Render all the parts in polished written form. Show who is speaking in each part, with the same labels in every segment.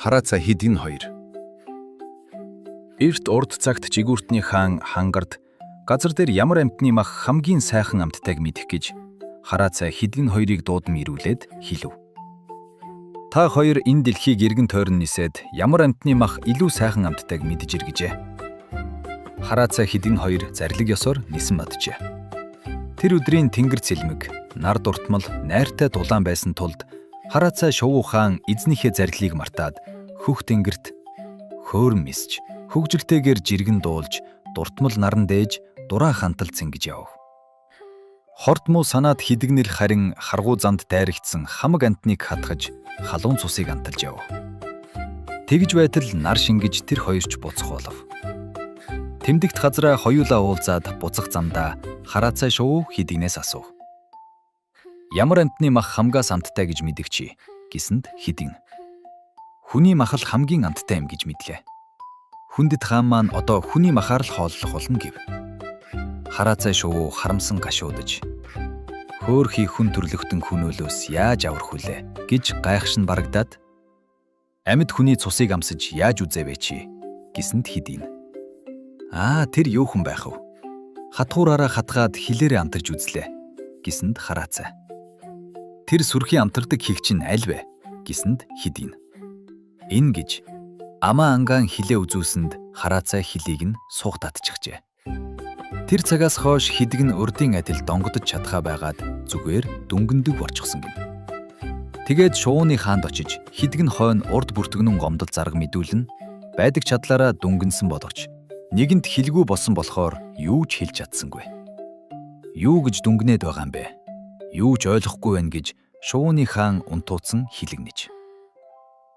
Speaker 1: Хараацай Хидин 2. Эрт урд цагт жигүүртний хаан Хангард газар дээр ямар амьтны мах хамгийн сайхан амьтдайг мэдэх гэж Хараацай Хидин 2-ыг дуудан ирүүлээд хэлв. Та хоёр энэ дэлхийг эргэн тойрон нисээд ямар амьтны мах илүү сайхан амьтдайг мэдж иргэжээ. Хараацай Хидин 2 зарлиг ёсоор нисэн боджээ. Тэр өдрийн тэнгэр цэлмэг, нар дуртмал, найртай дулаан байсан тулд Хараацай Шувуу хаан эзнийхээ зарлигийг мартаад хөх тэнгэрт хөөрөн мисж, хөгжилтэйгээр жиргэн дуулж, дуртмал наран дээж, дураа хантал цэнгэж яв. Хорт муу санаад хидэгнэл харин харгуу занд дайрагдсан хамаг антныг хатгаж, халуун цусыг анталж яв. Тэгж байтал нар шингэж тэр хоёрч буцах болов. Тэмдэгт газраа хоёулаа уулзаад буцах замдаа Хараацай Шувуу хидэгнээс асуув. Ямар амьтны мах хамгаас амттай гэж мэдэгчи гэсэнд Хидин. Хүний мах л хамгийн амттай юм гэж мэдлээ. Хүндэт хаан маань одоо хүний махаар л хооллох болно гэв. Хараацай Шувуу харамсан гашуудаж хөөхий хүн төрлөختөн хүнөөлөөс яаж аврах вүлээ гэж гайхшин барагдаад амьд хүний цусыг амсаж яаж үзэвэ чи гэсэнд Хидин. Тэр юу хүн байх вэ? Хатгуураараа хатгаад хилээрээ амтарч үзлээ гэсэнд Хараацай. Тэр сүрхийн амтардаг хийг чинь аль вэ гэсэнд Хидин. Энэ гэж амаа ангаан хилээ үзүүлсэнд Хараацай хилийг нь суух татчихжээ. Тэр цагаас хойш хидэг нь урдын адил донгодож чадхаа байгаад зүгээр дүнгэндэг болчихсон гин. Тэгээд Шувууны хаанд очиж хидэг нь хойно урд бүртгэнэн гомдол зарга мэдүүлэн байдаг чадлаараа дүнгэнсэн боловч нэгэнд хилгүй болсон болохоор юу ч хэлж чадсангүй. Юу гэж дүнгнээд байгаа юм бэ? Юу ч ойлгохгүй байна гэж Шувууны хаан унтууцсан хилэгнэж.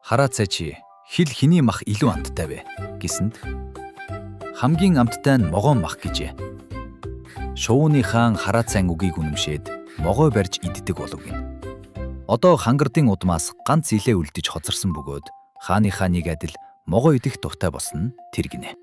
Speaker 1: Хараацай чи хил хэний мах илүү амттай вэ гэсэнд хамгийн амттай нь могоон мах гэжээ. Шувууны хаан Хараацайн үгийг үнэмшээд могой барьж иддэг болов гин. Одоо Хангардын удмаас ганц илээ үлдэж хоцорсон бөгөөд хааныхаа нэг адил могой идэх дуртай болсон нь тэр гинэ.